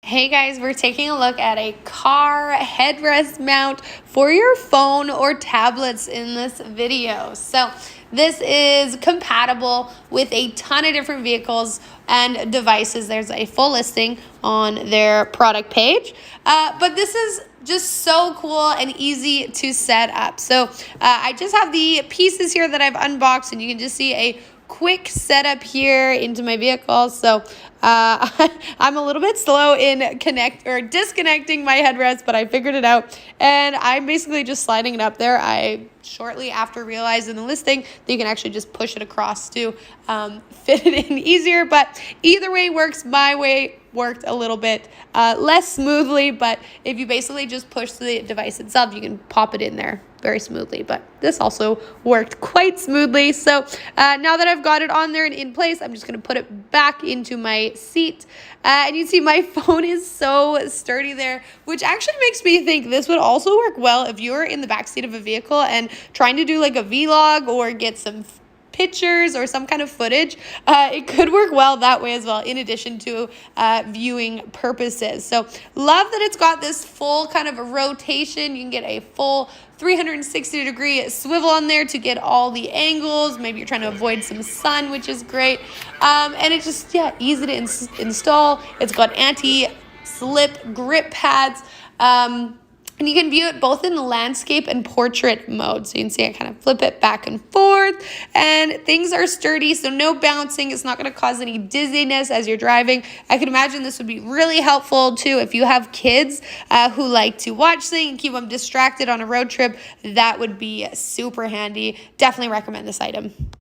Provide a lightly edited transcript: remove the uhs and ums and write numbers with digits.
Hey guys, we're taking a look at a car headrest mount for your phone or tablets in this video. So this is compatible with a ton of different vehicles and devices. There's a full listing on their product page, but this is just so cool and easy to set up. So I just have the pieces here that I've unboxed, and you can just see a quick setup here into my vehicle. So I'm a little bit slow in disconnecting my headrest, but I figured it out, and I'm basically just sliding it up there. I shortly after realized in the listing that you can actually just push it across to fit it in easier, but either way works. My way worked a little bit less smoothly, but if you basically just push the device itself, you can pop it in there very smoothly. But this also worked quite smoothly. So now that I've got it on there and in place, I'm just going to put it back into my seat. And you see my phone is so sturdy there, which actually makes me think this would also work well if you're in the backseat of a vehicle and trying to do like a vlog or get some pictures or some kind of footage. It could work well that way as well, in addition to viewing purposes. So love that it's got this full kind of a rotation. You can get a full 360-degree swivel on there to get all the angles. Maybe you're trying to avoid some sun, which is great. And it's just, easy to install. It's got anti-slip grip pads. And you can view it both in the landscape and portrait mode. So you can see I kind of flip it back and forth, and things are sturdy, so no bouncing. It's not going to cause any dizziness as you're driving. I could imagine this would be really helpful too if you have kids who like to watch things and keep them distracted on a road trip. That would be super handy. Definitely recommend this item.